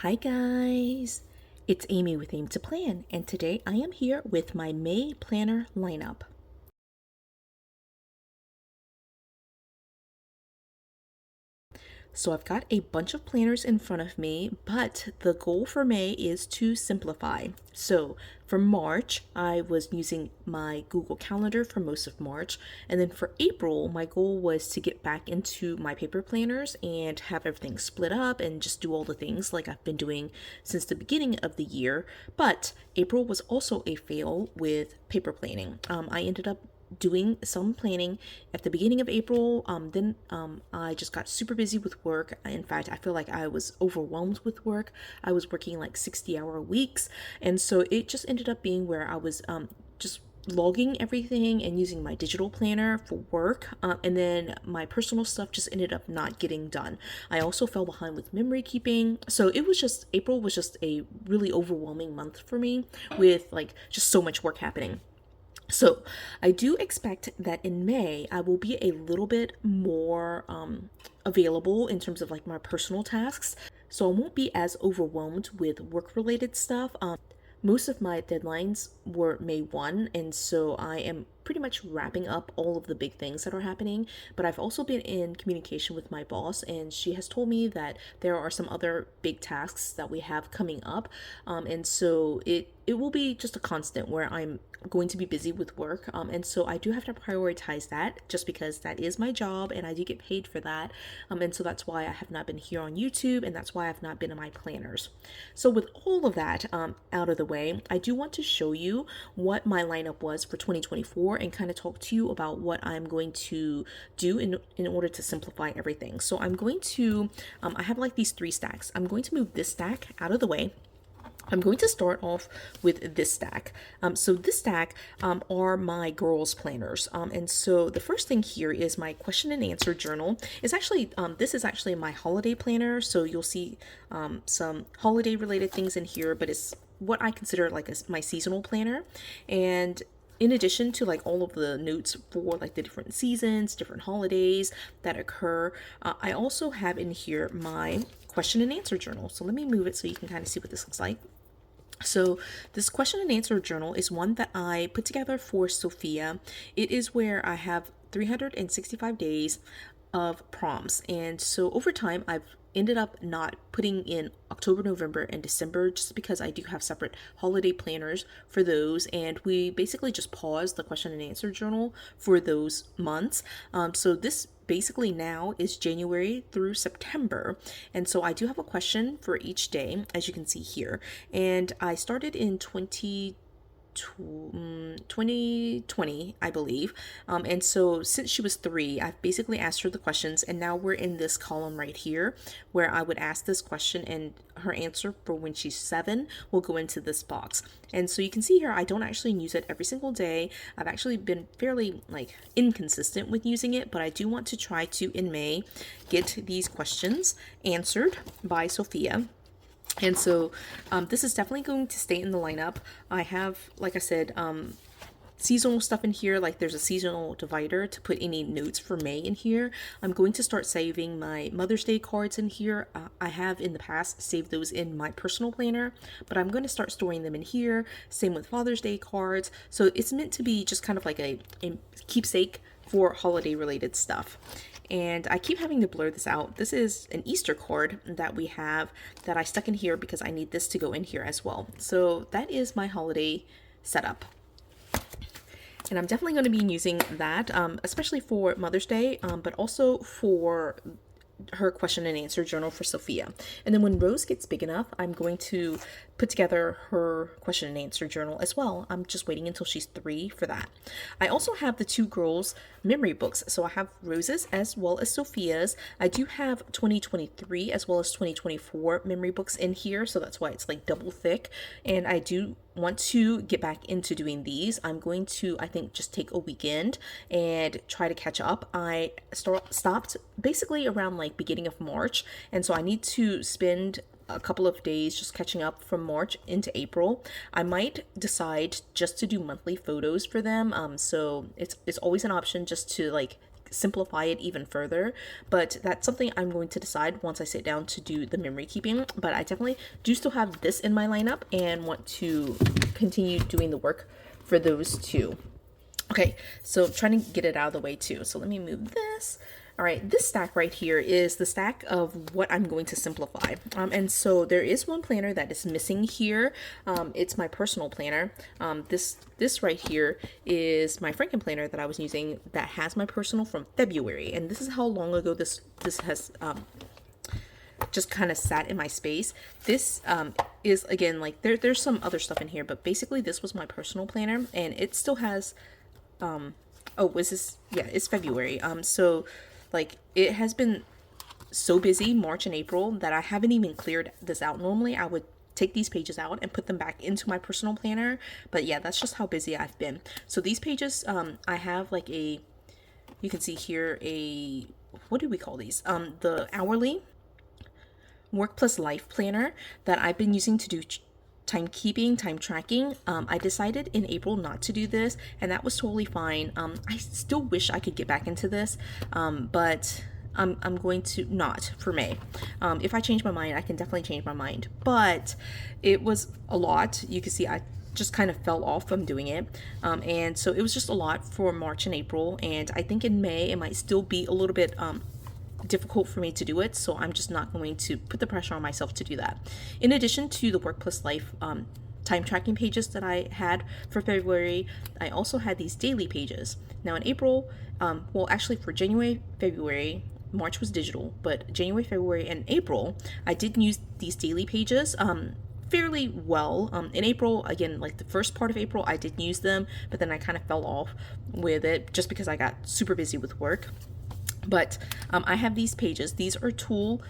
Hi guys, it's Amy with Aim to Plan, and today I am here with my May planner lineup. So I've got a bunch of planners in front of me, but the goal for May is to simplify. So for March, I was using my Google Calendar for most of March, and then for April, my goal was to get back into my paper planners and have everything split up and just do all the things like I've been doing since the beginning of the year. But April was also a fail with paper planning. I ended up doing some planning at the beginning of April. Then I just got super busy with work. In fact, I feel like I was overwhelmed with work. I was working like 60-hour weeks. And so it just ended up being where I was just logging everything and using my digital planner for work, and then my personal stuff just ended up not getting done. I also fell behind with memory keeping, so it was just April was just a really overwhelming month for me with like just so much work happening. So I do expect that in May I will be a little bit more available in terms of like my personal tasks. So I won't be as overwhelmed with work related stuff. Most of my deadlines were May 1, and so I am pretty much wrapping up all of the big things that are happening. But I've also been in communication with my boss, and she has told me that there are some other big tasks that we have coming up. And so it will be just a constant where I'm going to be busy with work. And so I do have to prioritize that just because that is my job and I do get paid for that. And so that's why I have not been here on YouTube, and that's why I've not been in my planners. So with all of that out of the way, I do want to show you what my lineup was for 2024 and kind of talk to you about what I'm going to do in order to simplify everything. So I'm going to, I have like these three stacks. I'm going to move this stack out of the way. I'm going to start off with this stack. So this stack are my girls planners. And so the first thing here is my question and answer journal. It's actually, this is actually my holiday planner. So you'll see some holiday related things in here, but it's what I consider like my seasonal planner. And in addition to like all of the notes for like the different seasons, different holidays that occur, I also have in here my question and answer journal. So let me move it so you can kind of see what this looks like. So this question and answer journal is one that I put together for Sophia. It is where I have 365 days of prompts. And so over time, I've ended up not putting in October, November, and December just because I do have separate holiday planners for those. And we basically just paused the question and answer journal for those months. So this basically now is January through September. And so I do have a question for each day, as you can see here. And I started in 2020, I believe. And so since she was 3, I've basically asked her the questions, and now we're in this column right here where I would ask this question and her answer for when she's 7 will go into this box. And so you can see here, I don't actually use it every single day. I've actually been fairly like inconsistent with using it, but I do want to try to, in May, get these questions answered by Sophia. And so this is definitely going to stay in the lineup. I have, like I said, seasonal stuff in here, like there's a seasonal divider to put any notes for May in here. I'm going to start saving my Mother's Day cards in here. I have in the past saved those in my personal planner, but I'm going to start storing them in here. Same with Father's Day cards. So it's meant to be just kind of like a keepsake for holiday related stuff. And I keep having to blur this out. This is an Easter card that we have that I stuck in here because I need this to go in here as well. So that is my holiday setup. And I'm definitely going to be using that, especially for Mother's Day, but also for her question and answer journal for Sophia. And then when Rose gets big enough, I'm going to put together her question and answer journal as well. I'm just waiting until she's 3 for that. I also have the 2 girls memory books. So I have Rose's as well as Sophia's. I do have 2023 as well as 2024 memory books in here. So that's why it's like double thick. And I do want to get back into doing these. I'm going to, I think, just take a weekend and try to catch up. I stopped basically around like beginning of March. And so I need to spend a couple of days just catching up from March into April. I might decide just to do monthly photos for them. So it's always an option just to like simplify it even further, but that's something I'm going to decide once I sit down to do the memory keeping. But I definitely do still have this in my lineup and want to continue doing the work for those two. Okay, so I'm trying to get it out of the way too. So let me move this. All right, this stack right here is the stack of what I'm going to simplify. And so there is one planner that is missing here. It's my personal planner. This right here is my Franken planner that I was using that has my personal from February. And this is how long ago this has just kind of sat in my space. This is, again, like there's some other stuff in here, but basically this was my personal planner, and it still has was this, yeah, it's February. So like it has been so busy March and April that I haven't even cleared this out. Normally I would take these pages out and put them back into my personal planner, but yeah, that's just how busy I've been. So these pages, I have like you can see here, what do we call these? The hourly work plus life planner that I've been using to do timekeeping, time tracking. I decided in April not to do this, and that was totally fine. I still wish I could get back into this, but I'm going to not for May. If I change my mind, I can definitely change my mind, but it was a lot. You can see I just kind of fell off from doing it, and so it was just a lot for March and April, and I think in May it might still be a little bit difficult for me to do it, so I'm just not going to put the pressure on myself to do that. In addition to the work plus life time tracking pages that I had for February, I also had these daily pages. Now in April, well actually for January, February, March was digital, but January, February, and April, I did use these daily pages fairly well. In April, again, like the first part of April, I did use them, but then I kind of fell off with it just because I got super busy with work. But I have these pages. These are Tulle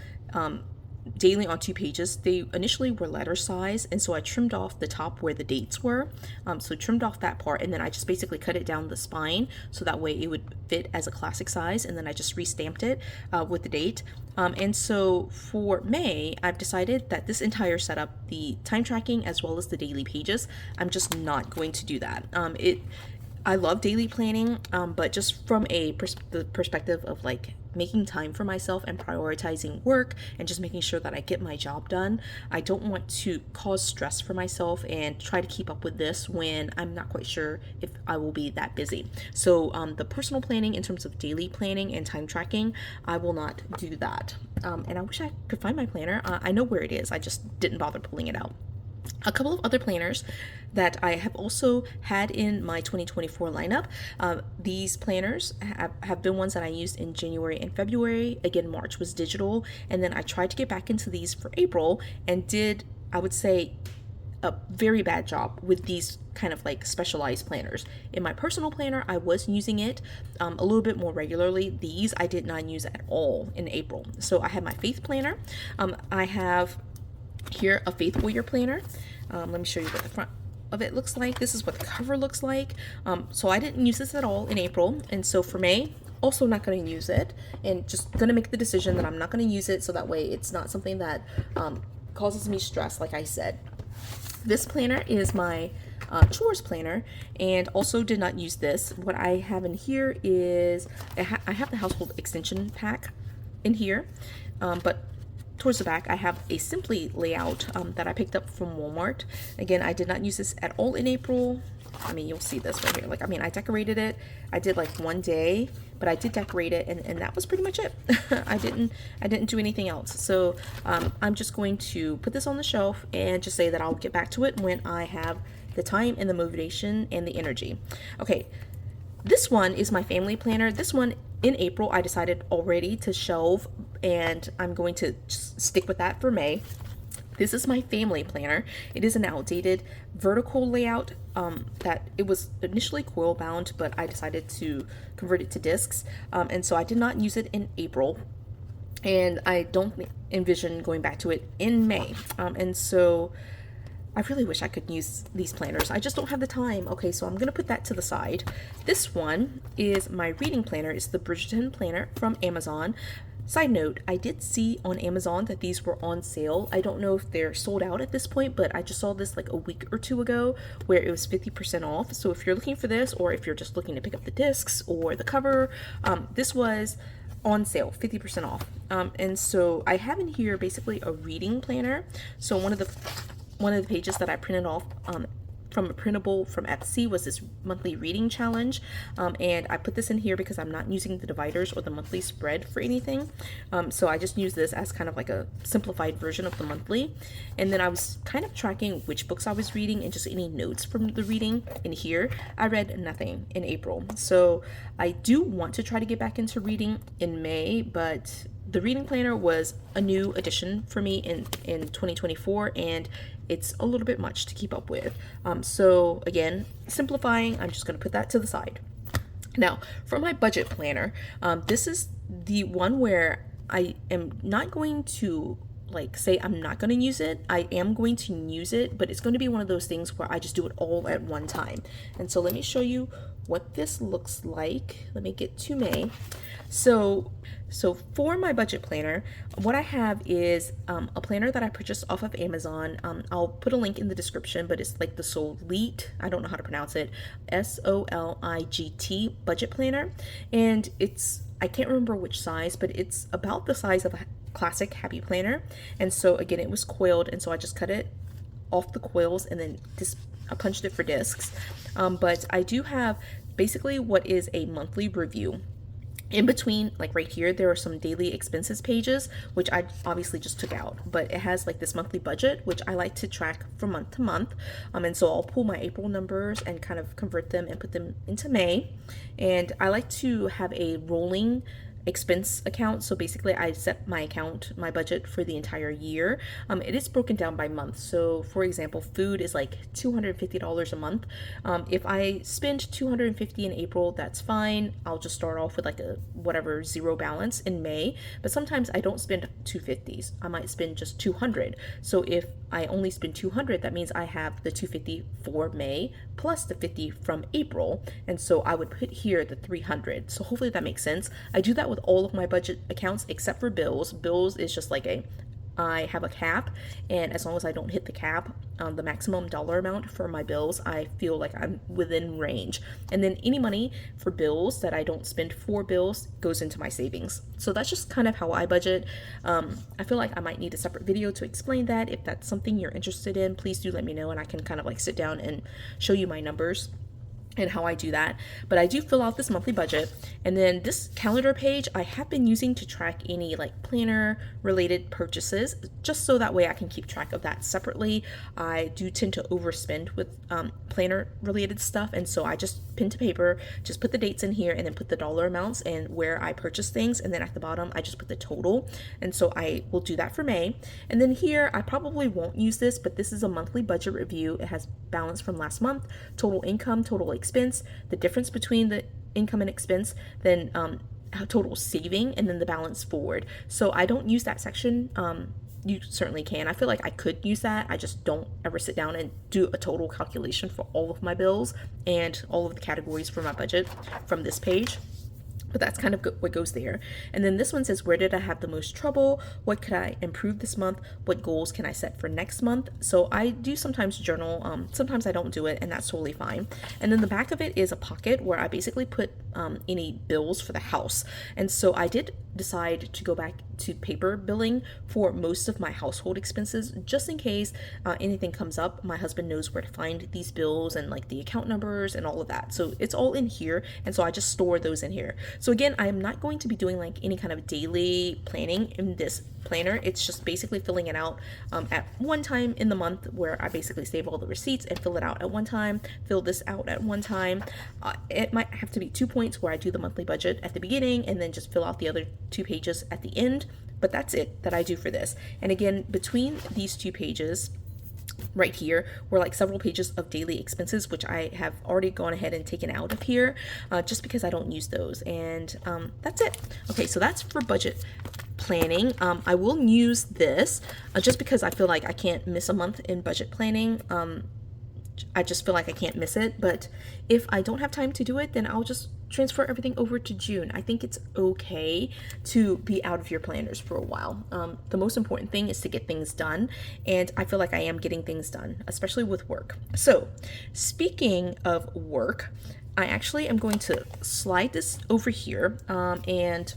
daily on 2 pages. They initially were letter size, and so I trimmed off the top where the dates were. So trimmed off that part, and then I just basically cut it down the spine so that way it would fit as a classic size, and then I just restamped it with the date. And so for May, I've decided that this entire setup, the time tracking as well as the daily pages, I'm just not going to do that. I love daily planning, but just from the perspective of like making time for myself and prioritizing work and just making sure that I get my job done, I don't want to cause stress for myself and try to keep up with this when I'm not quite sure if I will be that busy. So the personal planning in terms of daily planning and time tracking, I will not do that. And I wish I could find my planner. I know where it is. I just didn't bother pulling it out. A couple of other planners that I have also had in my 2024 lineup. These planners have been ones that I used in January and February. Again, March was digital, and then I tried to get back into these for April and did, I would say, a very bad job with these kind of like specialized planners. In my personal planner, I was using it a little bit more regularly. These I did not use at all in April. So I have my Faith planner. I have here a Faith Warrior planner. Let me show you what the front of it looks like. This is what the cover looks like. So I didn't use this at all in April, and so for May, also not going to use it, and just going to make the decision that I'm not going to use it, so that way it's not something that causes me stress, like I said. This planner is my chores planner, and also did not use this. What I have in here is I have the household extension pack in here, but towards the back I have a Simply layout that I picked up from Walmart. Again, I did not use this at all in April. I mean, you'll see this right here. Like, I mean, I decorated it. I did like one day, but I did decorate it, and that was pretty much it. I didn't do anything else. So I'm just going to put this on the shelf and just say that I'll get back to it when I have the time and the motivation and the energy. Okay, this one is my family planner. This one in April I decided already to shelve, and I'm going to just stick with that for May. This is my family planner. It is an outdated vertical layout that it was initially coil bound, but I decided to convert it to discs. And so I did not use it in April, and I don't envision going back to it in May. And so I really wish I could use these planners. I just don't have the time. Okay, so I'm gonna put that to the side. This one is my reading planner. It's the Bridgerton planner from Amazon. Side note, I did see on Amazon that these were on sale. I don't know if they're sold out at this point, but I just saw this like a week or two ago where it was 50% off. So if you're looking for this, or if you're just looking to pick up the discs or the cover, this was on sale, 50% off. And so I have in here basically a reading planner. So one of the pages that I printed off from a printable from Etsy was this monthly reading challenge, and I put this in here because I'm not using the dividers or the monthly spread for anything, so I just use this as kind of like a simplified version of the monthly. And then I was kind of tracking which books I was reading and just any notes from the reading. In here I read nothing in April, so I do want to try to get back into reading in May, but the reading planner was a new addition for me in 2024, and it's a little bit much to keep up with. So again, simplifying, I'm just going to put that to the side. Now, for my budget planner, this is the one where I am not going to like say I'm not going to use it. I am going to use it, but it's going to be one of those things where I just do it all at one time. And so let me show you what this looks like. Let me get to May. So for my budget planner, what I have is a planner that I purchased off of Amazon. I'll put a link in the description, but it's like the Solit, I don't know how to pronounce it, Soligt budget planner. And I can't remember which size, but it's about the size of a classic Happy Planner. And so again, it was coiled, and so I just cut it off the coils and then I punched it for discs. But I do have basically what is a monthly review. In between, like right here, there are some daily expenses pages, which I obviously just took out, but it has like this monthly budget, which I like to track from month to month. And so I'll pull my April numbers and kind of convert them and put them into May. And I like to have a rolling expense account. So basically I set my budget for the entire year. It is broken down by month. So for example, food is like $250 a month. If I spend $250 in April, that's fine. I'll just start off with like a whatever zero balance in May. But sometimes I don't spend $250s. I might spend just $200. So if I only spend $200, that means I have the $250 for May plus the $50 from April. And so I would put here the $300. So hopefully that makes sense. I do that with all of my budget accounts except for bills. Bills is just like I have a cap, and as long as I don't hit the cap, the maximum dollar amount for my bills, I feel like I'm within range. And then any money for bills that I don't spend for bills goes into my savings. So that's just kind of how I budget. I feel like I might need a separate video to explain that. If that's something you're interested in, please do let me know, and I can kind of like sit down and show you my numbers and how I do that. But I do fill out this monthly budget, and then this calendar page I have been using to track any like planner related purchases, just so that way I can keep track of that separately. I do tend to overspend with planner related stuff, and so I just pen to paper, just put the dates in here and then put the dollar amounts and where I purchase things, and then at the bottom I just put the total. And so I will do that for May. And then here I probably won't use this, but this is a monthly budget review. It has balance from last month, total income, total expense, the difference between the income and expense, then total saving, and then the balance forward. So I don't use that section. You certainly can. I feel like I could use that. I just don't ever sit down and do a total calculation for all of my bills and all of the categories for my budget from this page. But that's kind of what goes there. And then this one says, where did I have the most trouble? What could I improve this month? What goals can I set for next month? So I do sometimes journal. Sometimes I don't do it, and that's totally fine. And then the back of it is a pocket where I basically put any bills for the house. And so I did decide to go back to paper billing for most of my household expenses, just in case anything comes up. My husband knows where to find these bills and like the account numbers and all of that. So it's all in here, and so I just store those in here. So again, I am not going to be doing like any kind of daily planning in this planner. It's just basically filling it out at one time in the month, where I basically save all the receipts and fill it out at one time, fill this out at one time. It might have to be 2 points where I do the monthly budget at the beginning and then just fill out the other 2 pages at the end. But that's it that I do for this. And again, between these 2 pages right here were like several pages of daily expenses, which I have already gone ahead and taken out of here just because I don't use those. And that's it. Okay, so that's for budget planning. I will use this just because I feel like I can't miss a month in budget planning. I just feel like I can't miss it. But if I don't have time to do it, then I'll just transfer everything over to June. I think it's okay to be out of your planners for a while. The most important thing is to get things done, and I feel like I am getting things done, especially with work. So, speaking of work, I actually am going to slide this over here and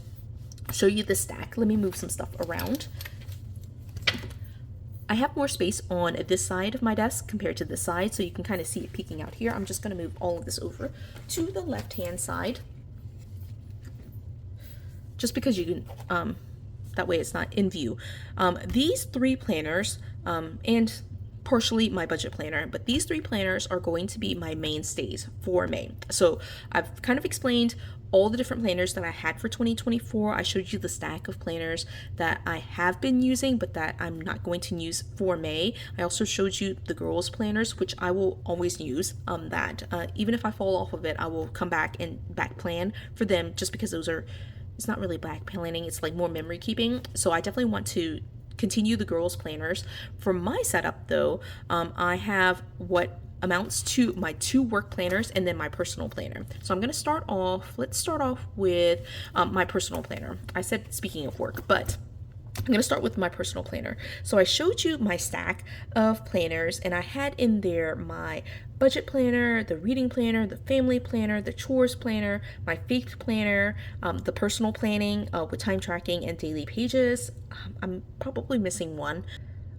show you the stack. Let me move some stuff around. I have more space on this side of my desk compared to this side, so you can kind of see it peeking out here. I'm just going to move all of this over to the left-hand side, just because you can, that way it's not in view. These 3 planners, and partially my budget planner, but these 3 planners are going to be my mainstays for May. So I've kind of explained all the different planners that I had for 2024. I showed you the stack of planners that I have been using, but that I'm not going to use for May. I also showed you the girls planners, which I will always use. Even if I fall off of it, I will come back and back plan for them, just because those are, it's not really back planning, it's like more memory keeping. So I definitely want to continue the girls planners. For my setup though, I have what amounts to my 2 work planners and then my personal planner. So I'm going to start off, let's start off with my personal planner. I said speaking of work, but I'm going to start with my personal planner. So I showed you my stack of planners, and I had in there my budget planner, the reading planner, the family planner, the chores planner, my faith planner, the personal planning with time tracking and daily pages. I'm probably missing one.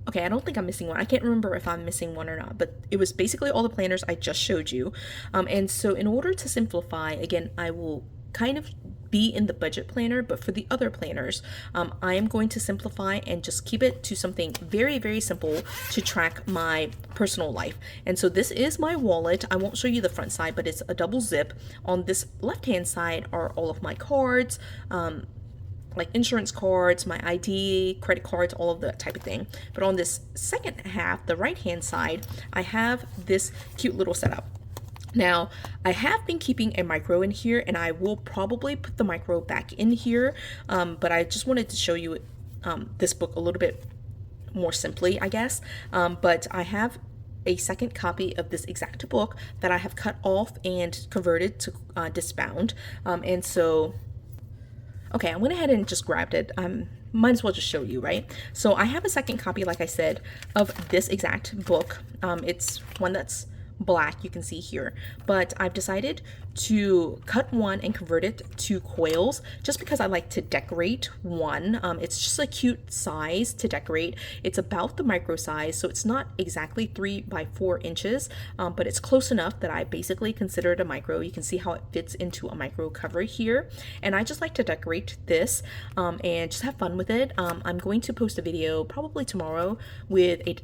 Okay, I don't think I'm missing one. I can't remember if I'm missing one or not, but it was basically all the planners I just showed you. And so in order to simplify, again, I will kind of be in the budget planner, but for the other planners, I am going to simplify and just keep it to something very, very simple to track my personal life. And so this is my wallet. I won't show you the front side, but it's a double zip. On this left-hand side are all of my cards, like insurance cards, my ID, credit cards, all of that type of thing. But on this second half, the right-hand side, I have this cute little setup. Now, I have been keeping a micro in here, and I will probably put the micro back in here, but I just wanted to show you this book a little bit more simply, I guess. But I have a second copy of this exact book that I have cut off and converted to disbound. And so, okay, I went ahead and just grabbed it. Might as well just show you, right? So I have a second copy, like I said, of this exact book. It's one that's black, you can see here, but I've decided to cut one and convert it to coils just because I like to decorate one. It's just a cute size to decorate. It's about the micro size, so it's not exactly 3 by 4 inches, but it's close enough that I basically consider it a micro. You can see how it fits into a micro cover here, and I just like to decorate this and just have fun with it. I'm going to post a video probably tomorrow with a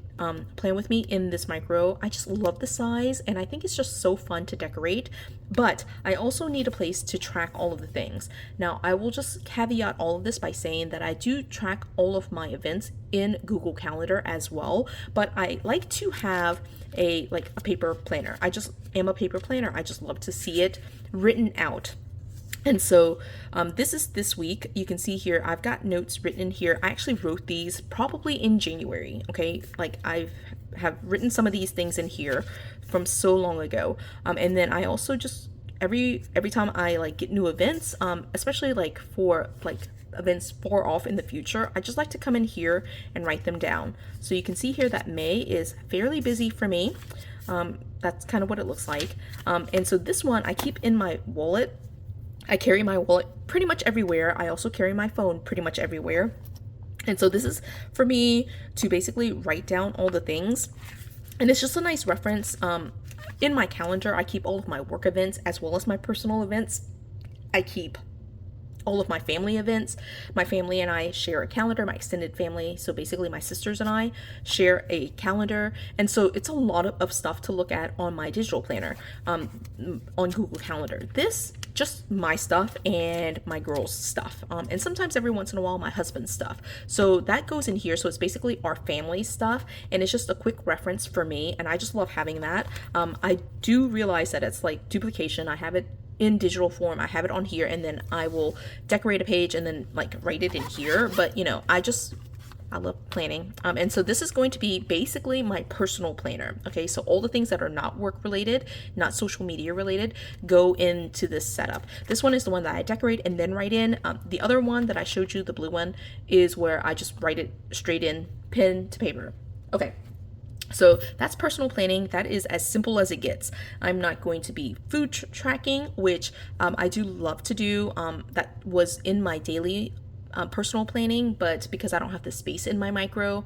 plan with me in this micro. I just love the size, and I think it's just so fun to decorate, but I also need a place to track all of the things. Now, I will just caveat all of this by saying that I do track all of my events in Google Calendar as well, but I like to have a paper planner. I just am a paper planner. I just love to see it written out. And so this is this week. You can see here I've got notes written in here. I actually wrote these probably in January, okay? Like I have written some of these things in here from so long ago. And then I also just every time I get new events, especially for events far off in the future, I just like to come in here and write them down. So you can see here that May is fairly busy for me. That's kind of what it looks like. And so this one I keep in my wallet. I carry my wallet pretty much everywhere. I also carry my phone pretty much everywhere. And so this is for me to basically write down all the things. And it's just a nice reference. In my calendar, I keep all of my work events as well as my personal events. I keep all of my family events. My family and I share a calendar, my extended family. So basically my sisters and I share a calendar. And so it's a lot of stuff to look at on my digital planner on Google Calendar. This just my stuff and my girls' stuff. And sometimes every once in a while, my husband's stuff. So that goes in here. So it's basically our family stuff. And it's just a quick reference for me. And I just love having that. I do realize that it's like duplication. I have it in digital form. I have it on here, and then I will decorate a page and then write it in here. But I just I love planning. And so this is going to be basically my personal planner. Okay, so all the things that are not work related, not social media related, go into this setup. This one is the one that I decorate and then write in. The other one that I showed you, the blue one, is where I just write it straight in, pen to paper. Okay. So that's personal planning. That is as simple as it gets. I'm not going to be food tracking, which I do love to do. That was in my daily personal planning, but because I don't have the space in my micro,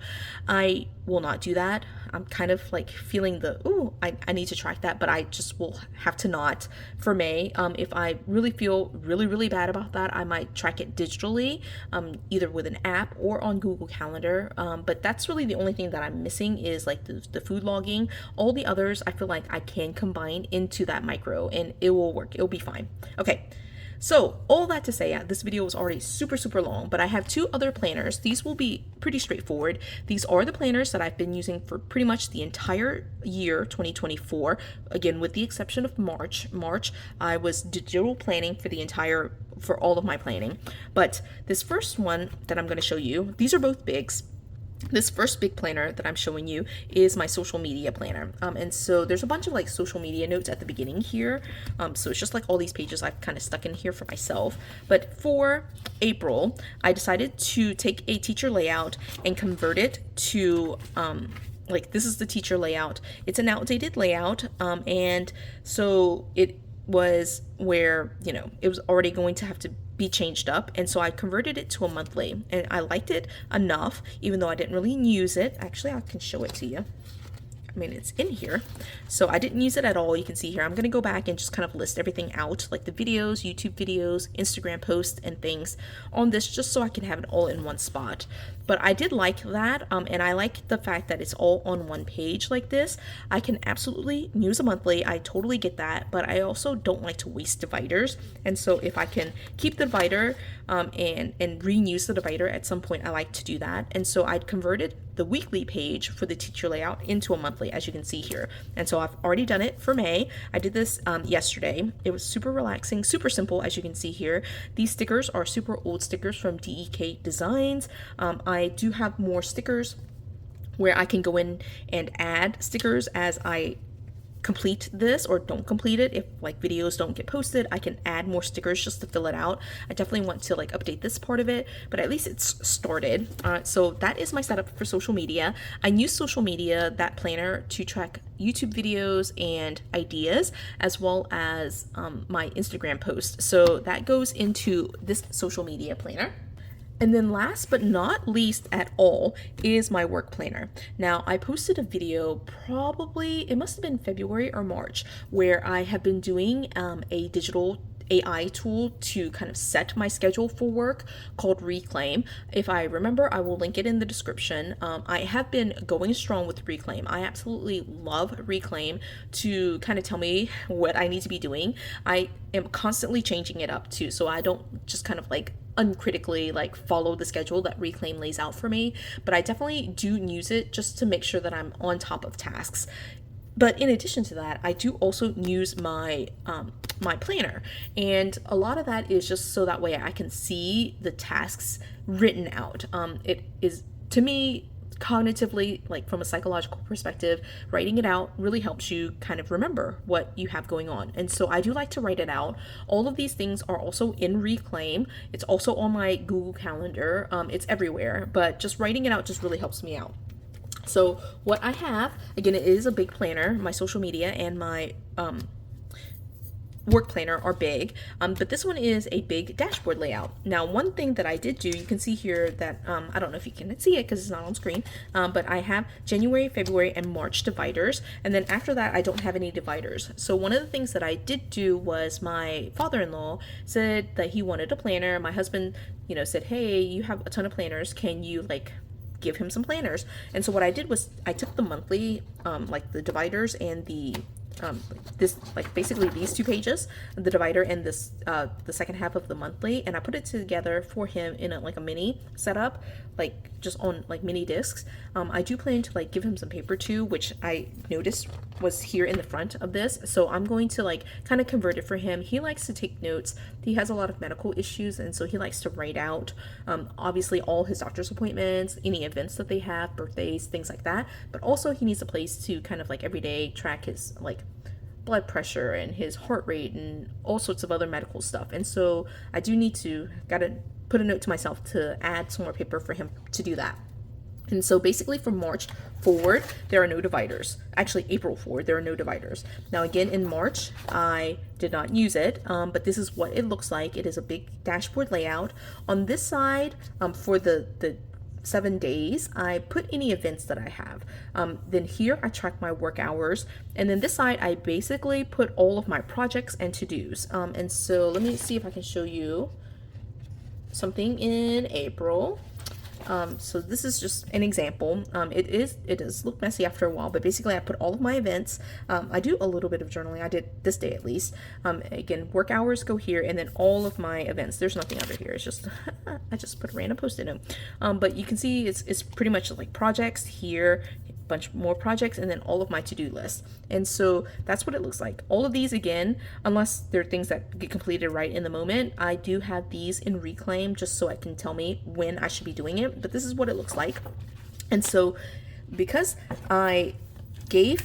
I will not do that. I'm kind of like feeling I need to track that, but I just will have to not. For May, if I really feel really bad about that, I might track it digitally, either with an app or on Google Calendar. But that's really the only thing that I'm missing is like the food logging. All the others, I feel like I can combine into that micro and it will work. It'll be fine. Okay. So all that to say, this video was already super long, but I have two other planners. These will be pretty straightforward. These are the planners that I've been using for pretty much the entire year 2024. Again, with the exception of March. I was digital planning for all of my planning. But this first one that I'm going to show you, these are both bigs. This first big planner that I'm showing you is my social media planner. And so there's a bunch of like social media notes at the beginning here. So it's just like all these pages I've kind of stuck in here for myself. But for April, I decided to take a teacher layout and convert it to like this is the teacher layout. It's an outdated layout. And so it was where, it was already going to have to be changed up, and so I converted it to a monthly, and I liked it enough, even though I didn't really use it. Actually, I can show it to you. I mean, it's in here. So I didn't use it at all. You can see here, I'm going to go back and just kind of list everything out, like the videos, YouTube videos, Instagram posts, and things on this, just so I can have it all in one spot. But I did like that, and I like the fact that it's all on one page like this. I can absolutely use a monthly. I totally get that, but I also don't like to waste dividers. And so if I can keep the divider and reuse the divider at some point, I like to do that. And so I'd converted the weekly page for the teacher layout into a monthly, as you can see here. And so I've already done it for May. I did this yesterday. It was super relaxing, super simple, as you can see here. These stickers are super old stickers from DEK Designs. I do have more stickers where I can go in and add stickers as I complete this or don't complete it. If like videos don't get posted, I can add more stickers just to fill it out. I definitely want to like update this part of it, but at least it's started. So that is my setup for social media. I use social media, that planner, to track YouTube videos and ideas, as well as my Instagram posts. So that goes into this social media planner. And then last but not least at all is my work planner. Now, I posted a video it must have been February or March, where I have been doing a digital AI tool to kind of set my schedule for work called Reclaim. If I remember, I will link it in the description. I have been going strong with Reclaim. I absolutely love Reclaim to kind of tell me what I need to be doing. I am constantly changing it up too, so I don't just kind of like uncritically like follow the schedule that Reclaim lays out for me, but I definitely do use it just to make sure that I'm on top of tasks. But in addition to that, I do also use my my planner, and a lot of that is just so that way I can see the tasks written out. It is, to me, cognitively, like from a psychological perspective, writing it out really helps you kind of remember what you have going on. And so I do like to write it out. All of these things are also in Reclaim. It's also on my Google Calendar. It's everywhere, but just writing it out just really helps me out. So what I have, again, it is a big planner. My social media and my work planner are big, but this one is a big dashboard layout. Now, one thing that I did do, you can see here that, I don't know if you can see it because it's not on screen, but I have January, February, and March dividers, and then after that, I don't have any dividers. So one of the things that I did do was my father-in-law said that he wanted a planner. My husband, said, hey, you have a ton of planners. Can you give him some planners? And so what I did was I took the monthly, like the dividers and the this, like basically these two pages, the divider and this the second half of the monthly, and I put it together for him in like a mini setup, like just on like mini discs. I do plan to like give him some paper too, which I noticed was here in the front of this, so I'm going to like kind of convert it for him. He likes to take notes. He has a lot of medical issues, and so he likes to write out obviously all his doctor's appointments, any events that they have, birthdays, things like that, but also he needs a place to kind of like every day track his like blood pressure and his heart rate and all sorts of other medical stuff. And so I do need to gotta put a note to myself to add some more paper for him to do that. And so basically from March forward, there are no dividers. Actually, April forward, there are no dividers. Now again, in March, I did not use it, but this is what it looks like. It is a big dashboard layout. On this side, for the 7 days, I put any events that I have. Then here I track my work hours, and then this side I basically put all of my projects and to-dos. And so let me see if I can show you something in April. So this is just an example. It does look messy after a while, but basically I put all of my events. I do a little bit of journaling. I did this day at least. Again, work hours go here, and then all of my events. There's nothing under here. It's just I just put a random post-it note. But you can see it's pretty much like projects here, bunch more projects, and then all of my to-do lists. And so that's what it looks like. All of these, again, unless they're things that get completed right in the moment, I do have these in Reclaim just so it can tell me when I should be doing it. But this is what it looks like. And so because I gave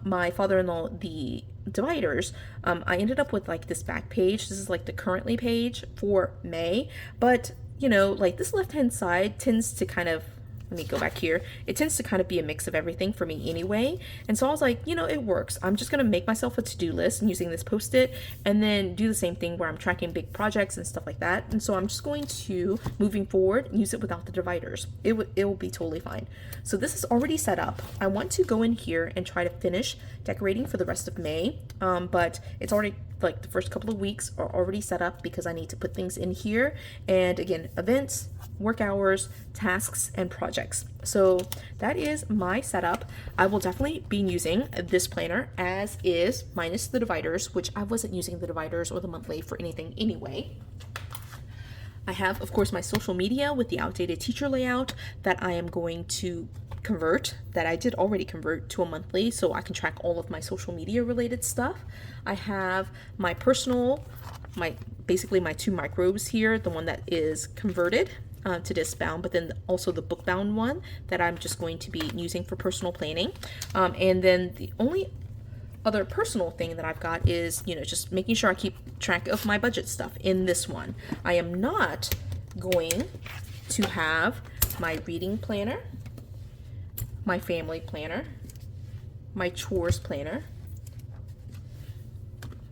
my father-in-law the dividers, I ended up with like this back page. This is like the currently page for May, but you know, like this left-hand side tends to kind of, let me go back here. It tends to kind of be a mix of everything for me anyway. And so I was like, you know, it works. I'm just going to make myself a to-do list using this post-it, and then do the same thing where I'm tracking big projects and stuff like that. And so I'm just going to, moving forward, use it without the dividers. It will be totally fine. So this is already set up. I want to go in here and try to finish decorating for the rest of May. But it's already, like the first couple of weeks are already set up because I need to put things in here. And again, events, work hours, tasks, and projects. So that is my setup. I will definitely be using this planner as is, minus the dividers, which I wasn't using the dividers or the monthly for anything anyway. I have, of course, my social media with the outdated teacher layout that I am going to convert, that I did already convert to a monthly so I can track all of my social media related stuff. I have my personal, basically my 2 microbes here, the one that is converted to disc bound, but then also the book bound one that I'm just going to be using for personal planning. And then the only other personal thing that I've got is, you know, just making sure I keep track of my budget stuff in this one. I am not going to have my reading planner, my family planner, my chores planner,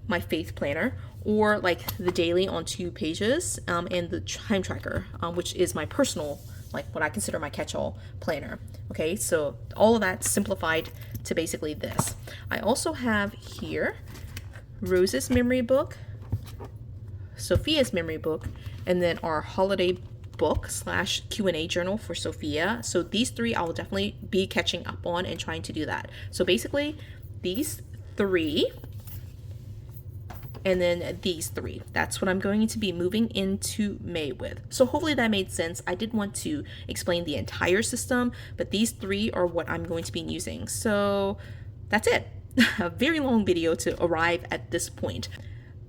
my faith planner, or like the daily on 2 pages, and the time tracker, which is my personal, like what I consider my catch-all planner. Okay, so all of that simplified to basically this. I also have here Rose's memory book, Sophia's memory book, and then our holiday book / Q&A journal for Sophia. So these 3 I will definitely be catching up on and trying to do that. So basically these 3, and then these 3. That's what I'm going to be moving into May with. So hopefully that made sense. I did want to explain the entire system, but these 3 are what I'm going to be using. So that's it. A very long video to arrive at this point.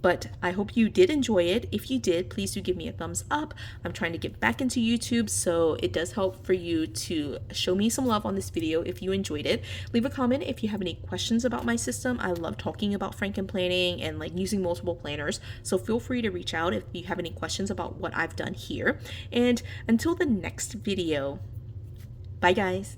But I hope you did enjoy it. If you did, please do give me a thumbs up. I'm trying to get back into YouTube, so it does help for you to show me some love on this video if you enjoyed it. Leave a comment if you have any questions about my system. I love talking about Franken planning and like using multiple planners, so feel free to reach out if you have any questions about what I've done here. And until the next video, bye guys.